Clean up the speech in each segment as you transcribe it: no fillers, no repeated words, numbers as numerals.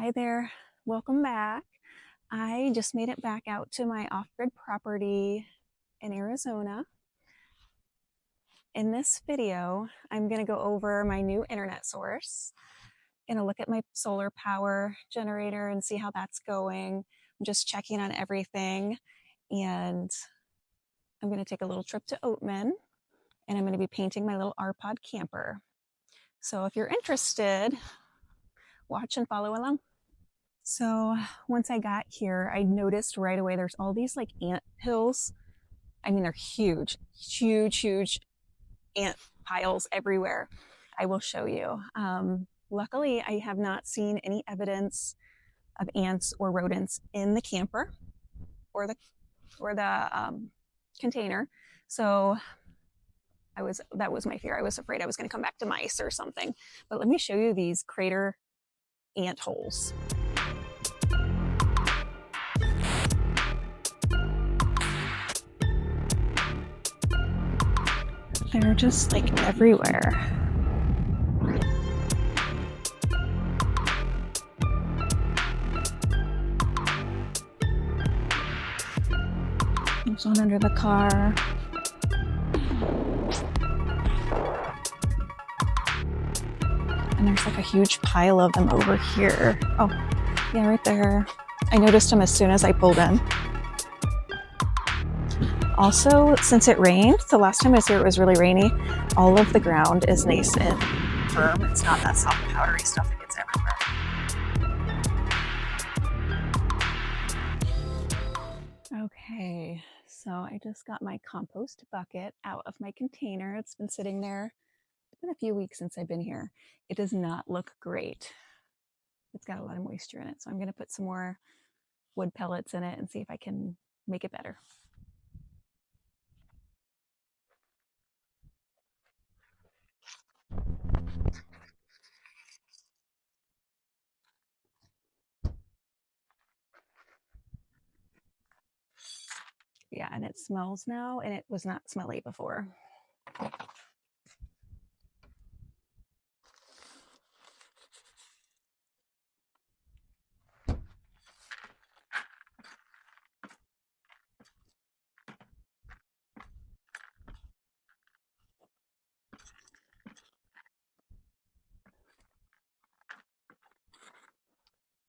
Hi there, welcome back. I just made it back out to my off-grid property in Arizona. In this video, I'm going to go over my new internet source, going to look at my solar power generator and see how that's going. I'm just checking on everything, and I'm going to take a little trip to Oatman, and I'm going to be painting my little RPod camper. So if you're interested, watch and follow along. So once I got here, I noticed right away there's all these like ant hills. I mean, they're huge, huge ant piles everywhere. I will show you. Luckily, I have not seen any evidence of ants or rodents in the camper or the container. So that was my fear. I was afraid I was going to come back to mice or something. But let me show you these crater ant holes. They're just like everywhere. There's one under the car. And there's like a huge pile of them over here. Oh, yeah, right there. I noticed them as soon as I pulled in. Also, since it rained, the last time I was here it was really rainy, all of the ground is nice and firm. It's not that soft powdery stuff that gets everywhere. Okay, so I just got my compost bucket out of my container. It's been sitting there. It's been a few weeks since I've been here. It does not look great. It's got a lot of moisture in it, so I'm going to put some more wood pellets in it and see if I can make it better. Yeah, and it smells now, and it was not smelly before.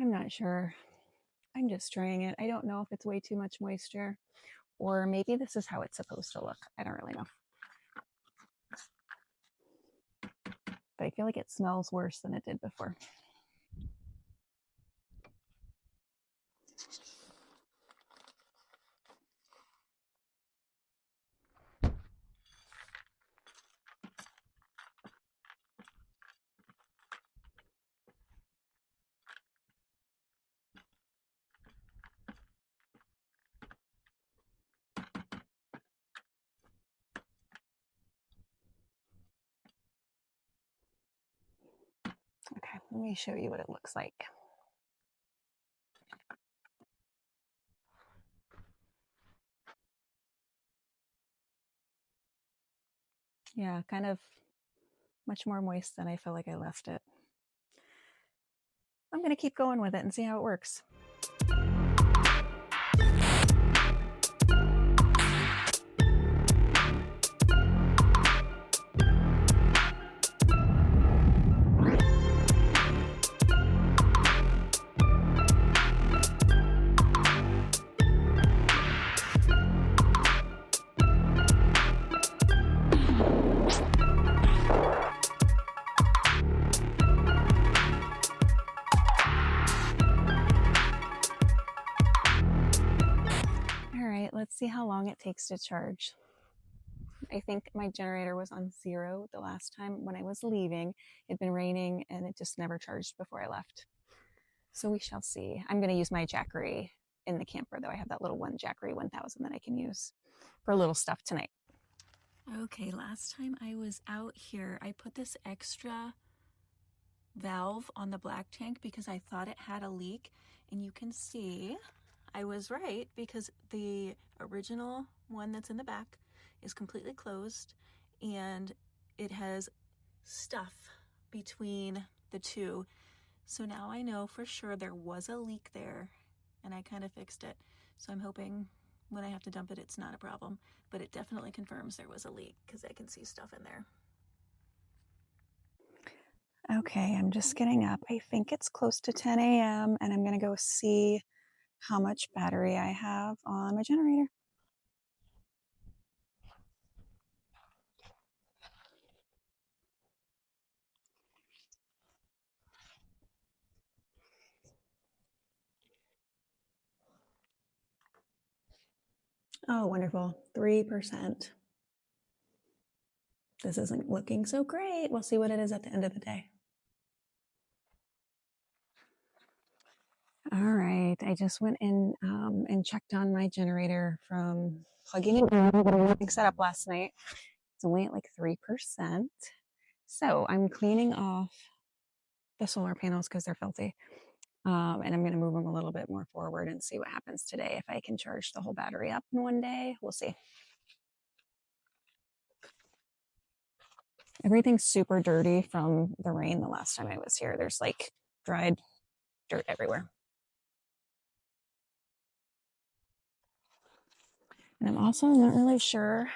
I'm not sure. I'm just trying it. I don't know if it's way too much moisture, or maybe this is how it's supposed to look. I don't really know. But I feel like it smells worse than it did before. Okay, let me show you what it looks like. Yeah, kind of much more moist than I feel like I left it. I'm going to keep going with it and see how it works. Let's see how long it takes to charge. I think my generator was on 0 the last time when I was leaving. It'd been raining and it just never charged before I left. So we shall see. I'm going to use my Jackery in the camper, though. I have that little one Jackery 1000 that I can use for little stuff tonight. Okay, last time I was out here, I put this extra valve on the black tank because I thought it had a leak, and you can see I was right because the original one that's in the back is completely closed and it has stuff between the two So now I know for sure there was a leak there, and I kind of fixed it. So I'm hoping when I have to dump it, it's not a problem, but it definitely confirms there was a leak because I can see stuff in there. Okay, I'm just getting up. I think it's close to 10 a.m. and I'm going to go see how much battery I have on my generator. Oh, wonderful. 3%. This isn't looking so great. We'll see what it is at the end of the day. All right, I just went in and checked on my generator from plugging it in, but everything set up last night. It's only at like 3%. So I'm cleaning off the solar panels because they're filthy. And I'm going to move them a little bit more forward and see what happens today. If I can charge the whole battery up in one day, we'll see. Everything's super dirty from the rain the last time I was here. There's like dried dirt everywhere. And I'm also not really sure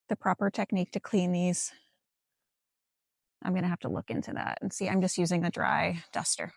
the proper technique to clean these. I'm going to have to look into that and see. I'm just using a dry duster.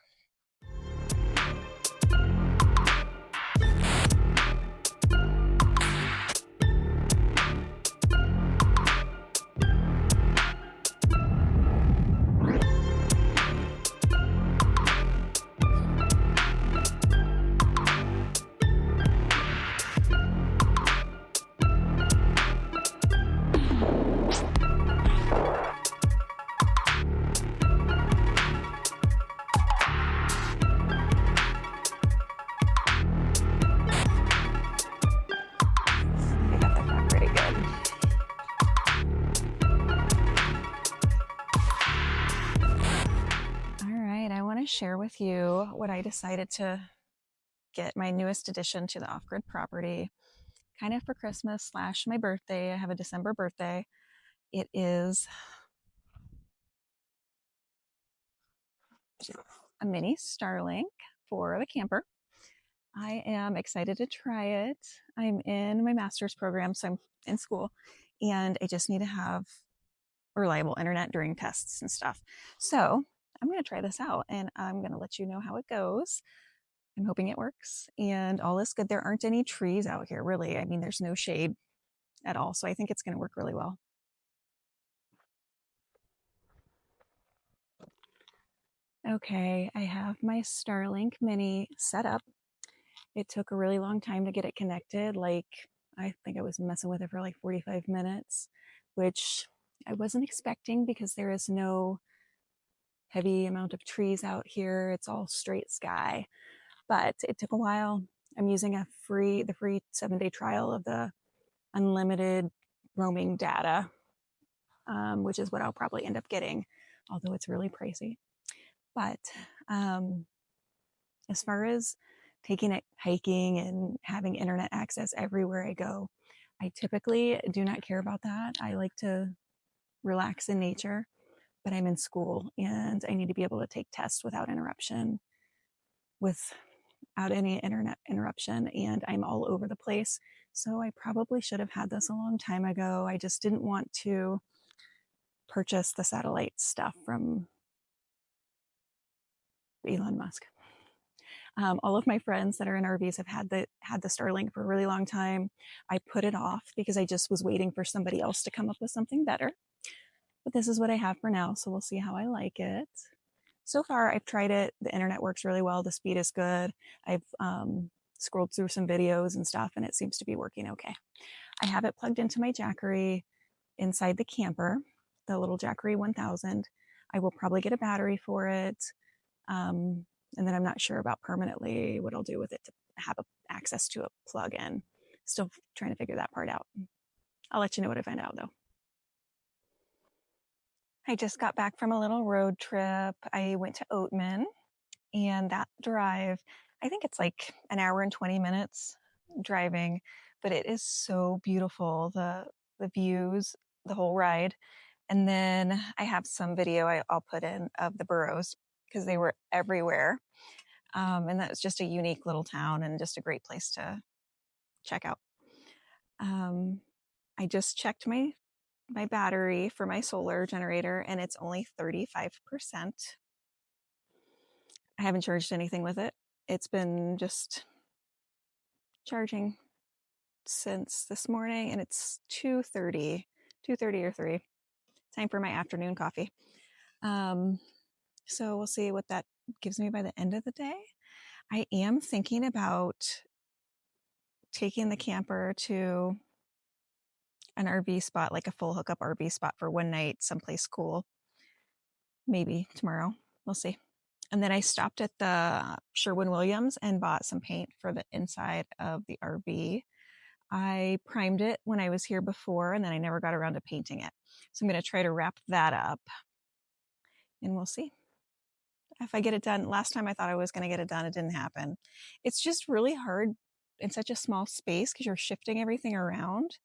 Share with you what I decided to get my newest addition to the off-grid property, kind of for Christmas / my birthday. I have a December birthday. It is a mini Starlink for the camper. I am excited to try it. I'm in my master's program, so I'm in school, and I just need to have reliable internet during tests and stuff. So I'm going to try this out, and I'm going to let you know how it goes. I'm hoping it works, and all is good. There aren't any trees out here, really. I mean, there's no shade at all, so I think it's going to work really well. Okay, I have my Starlink Mini set up. It took a really long time to get it connected. Like, I think I was messing with it for like 45 minutes, which I wasn't expecting because there is no heavy amount of trees out here. It's all straight sky, but it took a while. I'm using the free 7-day trial of the unlimited roaming data, which is what I'll probably end up getting, although it's really pricey. But as far as taking it hiking and having internet access everywhere I go, I typically do not care about that. I like to relax in nature, but I'm in school and I need to be able to take tests without interruption, without any internet interruption, and I'm all over the place. So I probably should have had this a long time ago. I just didn't want to purchase the satellite stuff from Elon Musk. All of my friends that are in RVs have had the Starlink for a really long time. I put it off because I just was waiting for somebody else to come up with something better. But this is what I have for now, so we'll see how I like it. So far, I've tried it. The internet works really well. The speed is good. I've scrolled through some videos and stuff, and it seems to be working okay. I have it plugged into my Jackery inside the camper, the little Jackery 1000. I will probably get a battery for it. And then I'm not sure about permanently what I'll do with it to have access to a plug-in. Still trying to figure that part out. I'll let you know what I find out, though. I just got back from a little road trip. I went to Oatman, and that drive, I think it's like an hour and 20 minutes driving, but it is so beautiful. The views, the whole ride. And then I have some video I'll put in of the burrows because they were everywhere. And that was just a unique little town and just a great place to check out. I just checked my battery for my solar generator and it's only 35%. I haven't charged anything with it. It's been just charging since this morning and it's 2:30 or 3. Time for my afternoon coffee. So we'll see what that gives me by the end of the day. I am thinking about taking the camper to an RV spot, like a full hookup RV spot for one night, someplace cool. Maybe tomorrow. We'll see. And then I stopped at the Sherwin-Williams and bought some paint for the inside of the RV. I primed it when I was here before, and then I never got around to painting it. So I'm going to try to wrap that up, and we'll see if I get it done. Last time I thought I was going to get it done, it didn't happen. It's just really hard in such a small space because you're shifting everything around.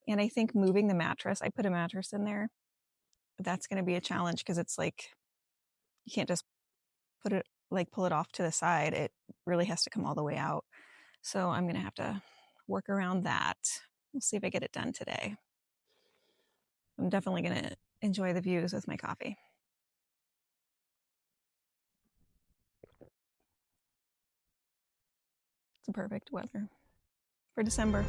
And I think moving the mattress, I put a mattress in there. That's going to be a challenge because it's like you can't just put it like pull it off to the side. It really has to come all the way out. So I'm going to have to work around that. We'll see if I get it done today. I'm definitely going to enjoy the views with my coffee. It's a perfect weather for December.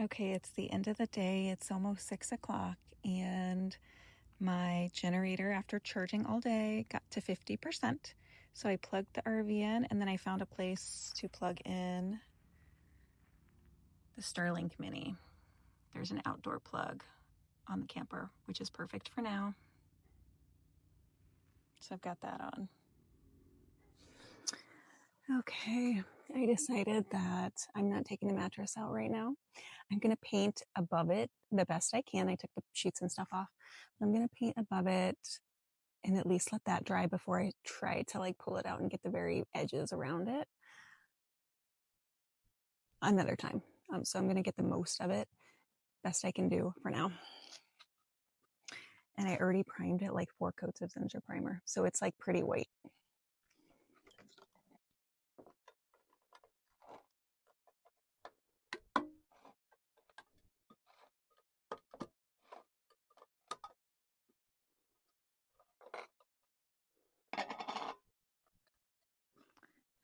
Okay, it's the end of the day. It's almost 6 o'clock, and my generator, after charging all day, got to 50%. So I plugged the RV in, and then I found a place to plug in the Starlink Mini. There's an outdoor plug on the camper, which is perfect for now. So I've got that on. Okay, I decided that I'm not taking the mattress out right now. I'm going to paint above it the best I can. I took the sheets and stuff off. I'm going to paint above it and at least let that dry before I try to like pull it out and get the very edges around it another time. So I'm going to get the most of it, best I can do for now. And I already primed it like 4 coats of Zinsser primer. So it's like pretty white.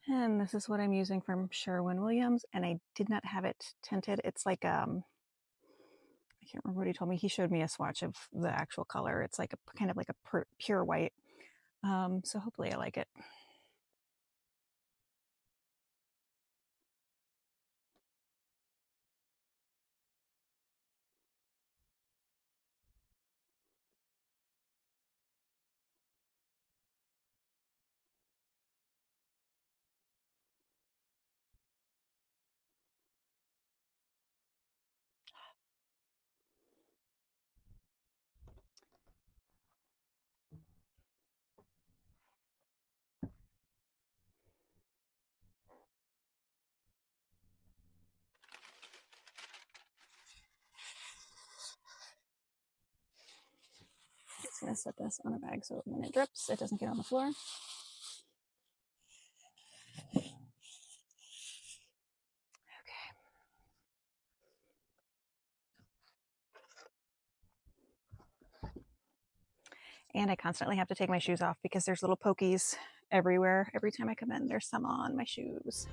And this is what I'm using from Sherwin-Williams, and I did not have it tinted. It's like I can't remember what he told me. He showed me a swatch of the actual color. It's like a kind of like a pure white. So hopefully I like it. Just gonna set this on a bag so when it drips, it doesn't get on the floor. And I constantly have to take my shoes off because there's little pokies everywhere. Every time I come in, there's some on my shoes.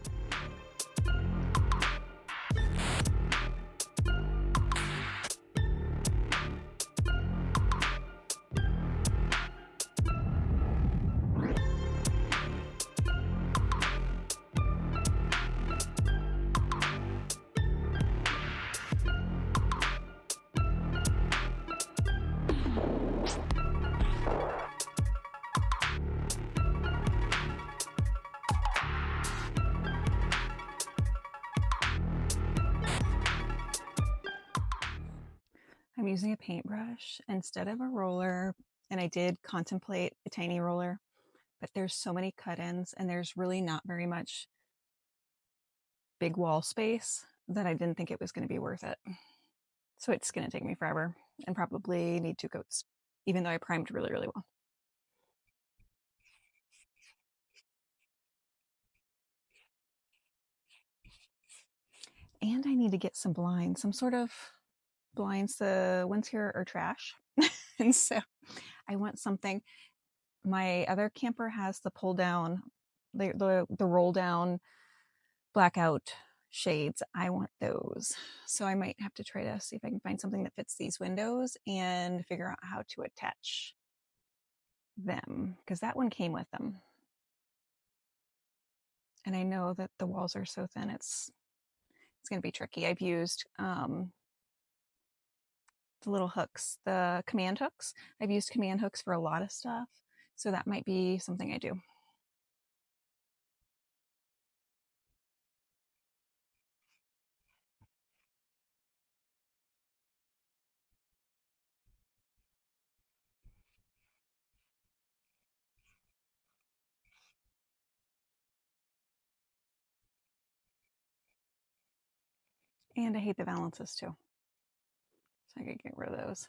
I'm using a paintbrush instead of a roller, and I did contemplate a tiny roller, but there's so many cut-ins and there's really not very much big wall space that I didn't think it was going to be worth it. So it's going to take me forever and probably need 2 coats, even though I primed really, really well. And I need to get some blinds, some sort of blinds. The ones here are trash. And so I want something. My other camper has the pull down, the roll down blackout shades. I want those. So I might have to try to see if I can find something that fits these windows and figure out how to attach them, because that one came with them. And I know that the walls are so thin, it's going to be tricky. I've used the little hooks, the command hooks. I've used command hooks for a lot of stuff. So that might be something I do. And I hate the valances too. So I could get rid of those.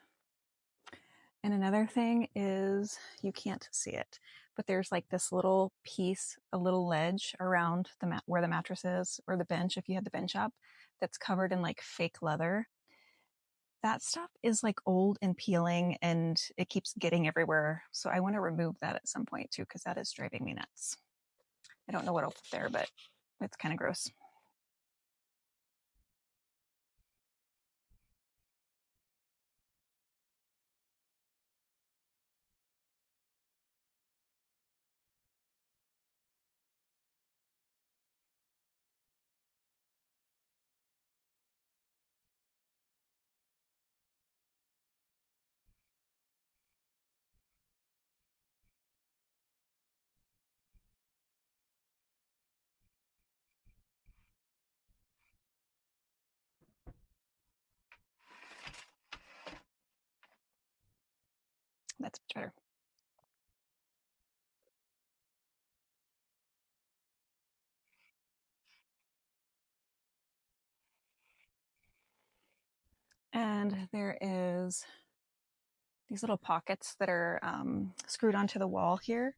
And another thing is, you can't see it, but there's like this little piece, a little ledge around the where the mattress is, or the bench, if you had the bench up, that's covered in like fake leather. That stuff is like old and peeling and it keeps getting everywhere. So I want to remove that at some point too, because that is driving me nuts. I don't know what I'll put there, but it's kind of gross. That's much better. And there is these little pockets that are screwed onto the wall here.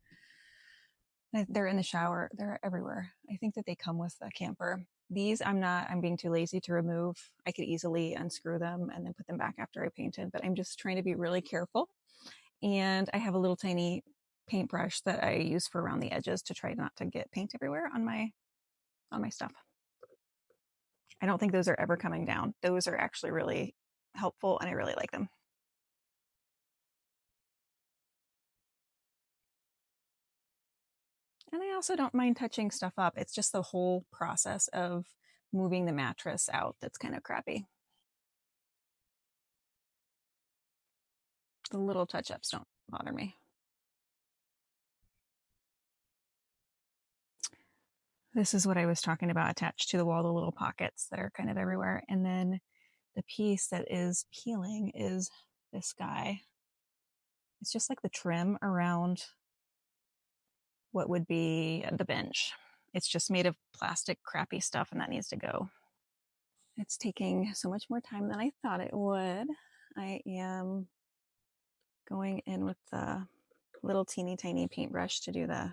They're in the shower. They're everywhere. I think that they come with a camper. These I'm being too lazy to remove. I could easily unscrew them and then put them back after I painted, but I'm just trying to be really careful. And I have a little tiny paintbrush that I use for around the edges to try not to get paint everywhere on my stuff. I don't think those are ever coming down. Those are actually really helpful and I really like them. And I also don't mind touching stuff up. It's just the whole process of moving the mattress out that's kind of crappy. The little touch ups don't bother me. This is what I was talking about attached to the wall, the little pockets that are kind of everywhere. And then the piece that is peeling is this guy. It's just like the trim around what would be the bench. It's just made of plastic, crappy stuff, and that needs to go. It's taking so much more time than I thought it would. I am going in with the little teeny tiny paintbrush to do the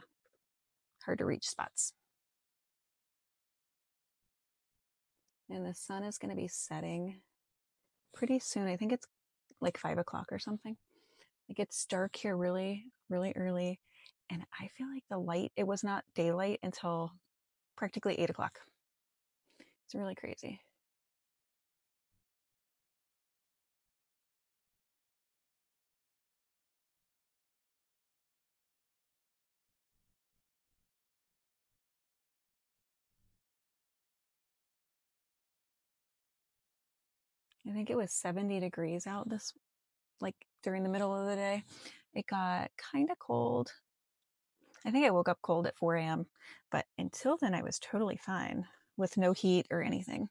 hard to reach spots. And the sun is going to be setting pretty soon. I think it's like 5 o'clock or something. It gets dark here really, really early. And I feel like the light, it was not daylight until practically 8 o'clock. It's really crazy. I think it was 70 degrees out this, like during the middle of the day. It got kind of cold. I think I woke up cold at 4 a.m., but until then I was totally fine with no heat or anything.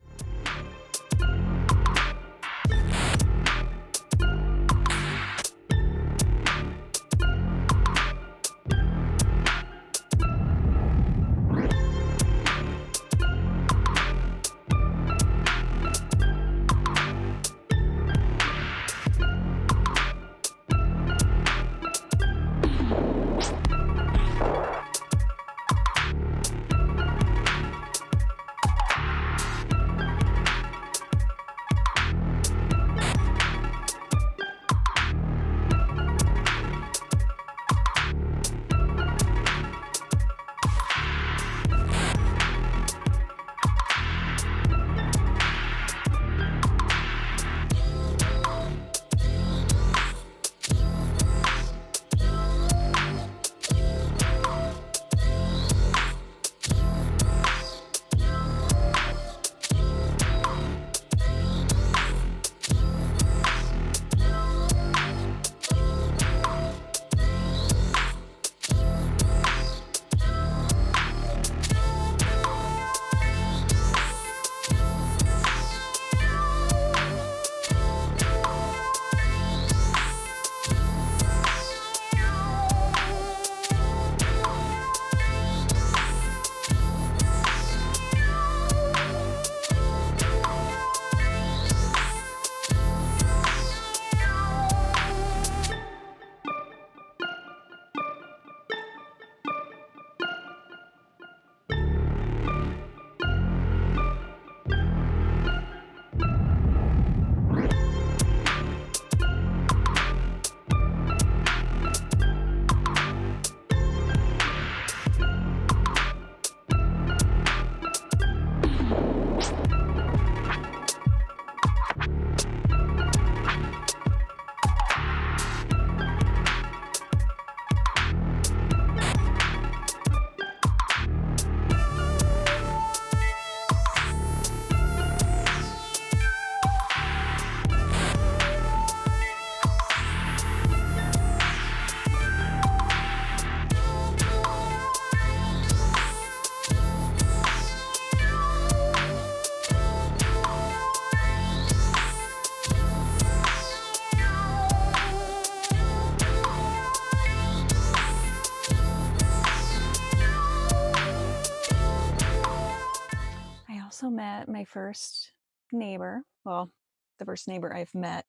Also met my first neighbor. Well, the first neighbor I've met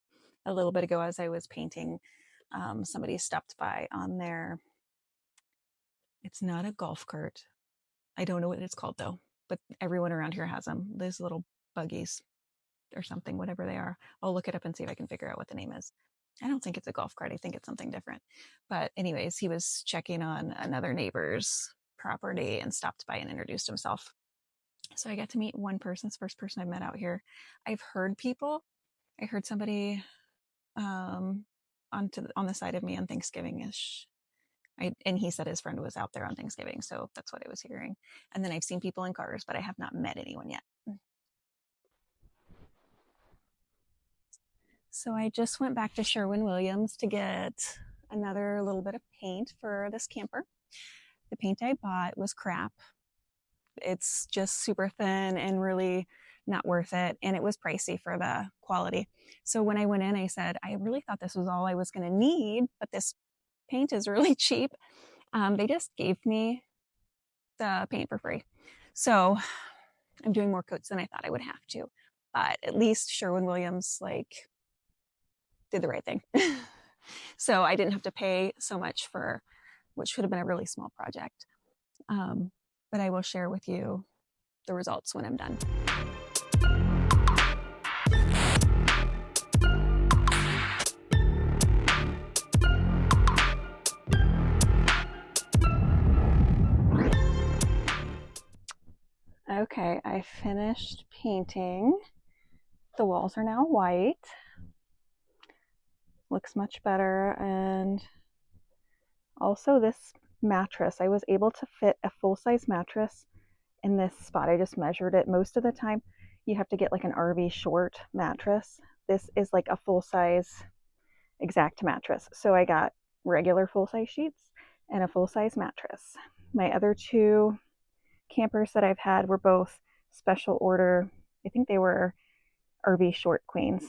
a little bit ago as I was painting. Somebody stopped by on their, it's not a golf cart. I don't know what it's called though, but everyone around here has them. Those little buggies or something, whatever they are. I'll look it up and see if I can figure out what the name is. I don't think it's a golf cart. I think it's something different. But anyways, he was checking on another neighbor's property and stopped by and introduced himself. So I got to meet one person. It's the first person I've met out here. I've heard people. I heard somebody on the side of me on Thanksgiving-ish. And he said his friend was out there on Thanksgiving, so that's what I was hearing. And then I've seen people in cars, but I have not met anyone yet. So I just went back to Sherwin-Williams to get another little bit of paint for this camper. The paint I bought was crap. It's just super thin and really not worth it. And it was pricey for the quality. So when I went in, I said, I really thought this was all I was going to need, but this paint is really cheap. They just gave me the paint for free. So I'm doing more coats than I thought I would have to. But at least Sherwin-Williams did the right thing. So I didn't have to pay so much for what should have been a really small project. But I will share with you the results when I'm done. Okay, I finished painting. The walls are now white. Looks much better. And also this mattress, I was able to fit a full-size mattress in this spot. I just measured it. Most of the time you have to get like an RV short mattress. This is like a full-size exact mattress. So I got regular full-size sheets and a full-size mattress. My other two campers that I've had were both special order. I think they were RV short queens.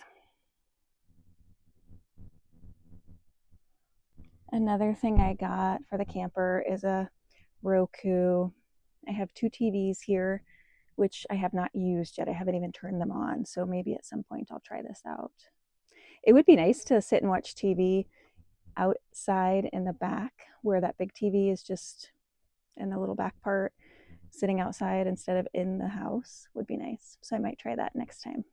Another thing I got for the camper is a Roku. I have two TVs here, which I have not used yet. I haven't even turned them on, so maybe at some point I'll try this out. It would be nice to sit and watch TV outside in the back where that big TV is just in the little back part. Sitting outside instead of in the house would be nice. So I might try that next time.